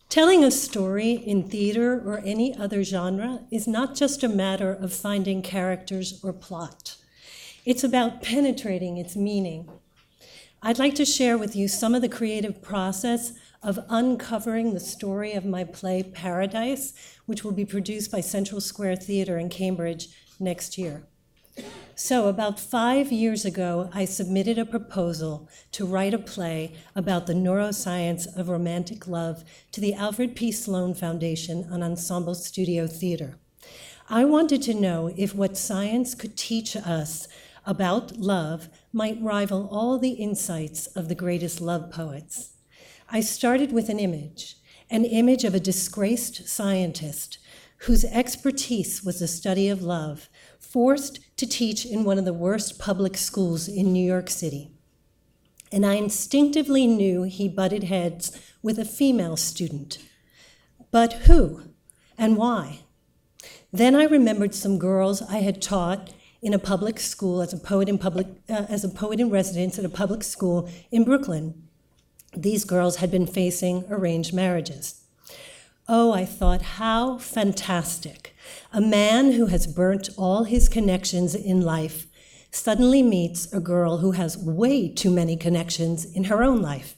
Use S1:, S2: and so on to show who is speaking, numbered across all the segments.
S1: Telling a story in theater or any other genre is not just a matter of finding characters or plot. It's about penetrating its meaning. I'd like to share with you some of the creative process of uncovering the story of my play Paradise, which will be produced by Central Square Theatre in Cambridge next year. So about 5 years ago, I submitted a proposal to write a play about the neuroscience of romantic love to the Alfred P. Sloan Foundation on Ensemble Studio Theater. I wanted to know if what science could teach us about love might rival all the insights of the greatest love poets. I started with an image of a disgraced scientist whose expertise was the study of love, forced to teach in one of the worst public schools in New York City. And I instinctively knew he butted heads with a female student. But who and why? Then I remembered some girls I had taught in a public school as a poet in residence at a public school in Brooklyn. These girls had been facing arranged marriages. Oh, I thought, how fantastic. A man who has burnt all his connections in life suddenly meets a girl who has way too many connections in her own life.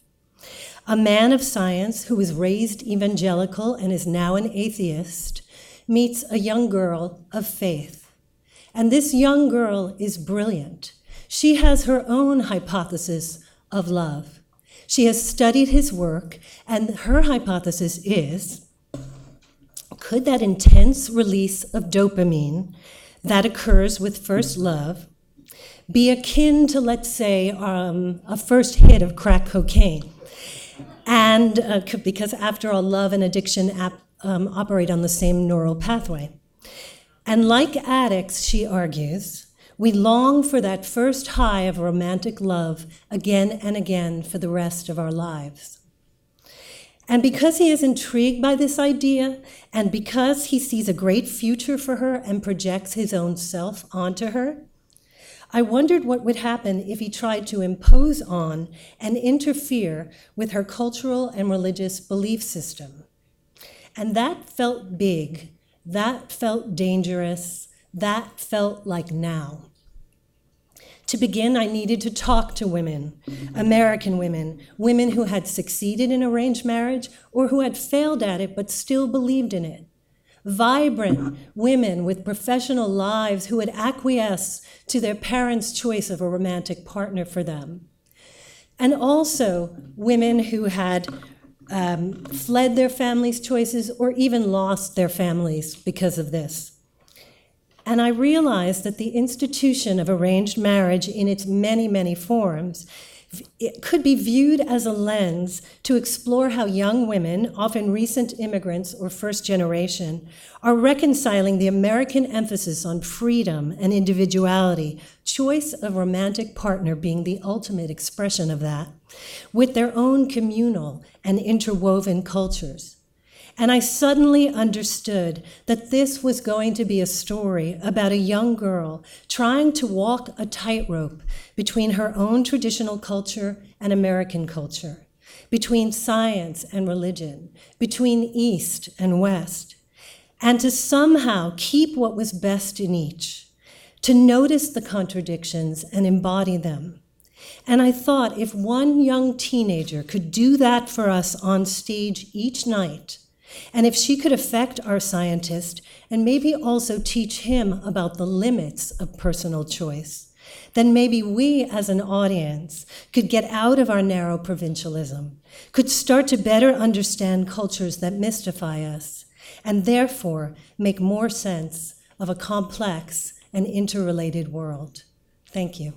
S1: A man of science who was raised evangelical and is now an atheist meets a young girl of faith. And this young girl is brilliant. She has her own hypothesis of love. She has studied his work, and her hypothesis is, could that intense release of dopamine that occurs with first love be akin to, let's say, a first hit of crack cocaine? And because after all, love and addiction operate on the same neural pathway. And like addicts, she argues, we long for that first high of romantic love again and again for the rest of our lives. And because he is intrigued by this idea, and because he sees a great future for her and projects his own self onto her, I wondered what would happen if he tried to impose on and interfere with her cultural and religious belief system. And that felt big, that felt dangerous, that felt like now. To begin, I needed to talk to women, American women, women who had succeeded in arranged marriage or who had failed at it but still believed in it. Vibrant women with professional lives who had acquiesced to their parents' choice of a romantic partner for them. And also women who had fled their families' choices or even lost their families because of this. And I realized that the institution of arranged marriage in its many, many forms, it could be viewed as a lens to explore how young women, often recent immigrants or first generation, are reconciling the American emphasis on freedom and individuality, choice of romantic partner being the ultimate expression of that, with their own communal and interwoven cultures. And I suddenly understood that this was going to be a story about a young girl trying to walk a tightrope between her own traditional culture and American culture, between science and religion, between East and West, and to somehow keep what was best in each, to notice the contradictions and embody them. And I thought if one young teenager could do that for us on stage each night, and if she could affect our scientist and maybe also teach him about the limits of personal choice, then maybe we as an audience could get out of our narrow provincialism, could start to better understand cultures that mystify us, and therefore make more sense of a complex and interrelated world. Thank you.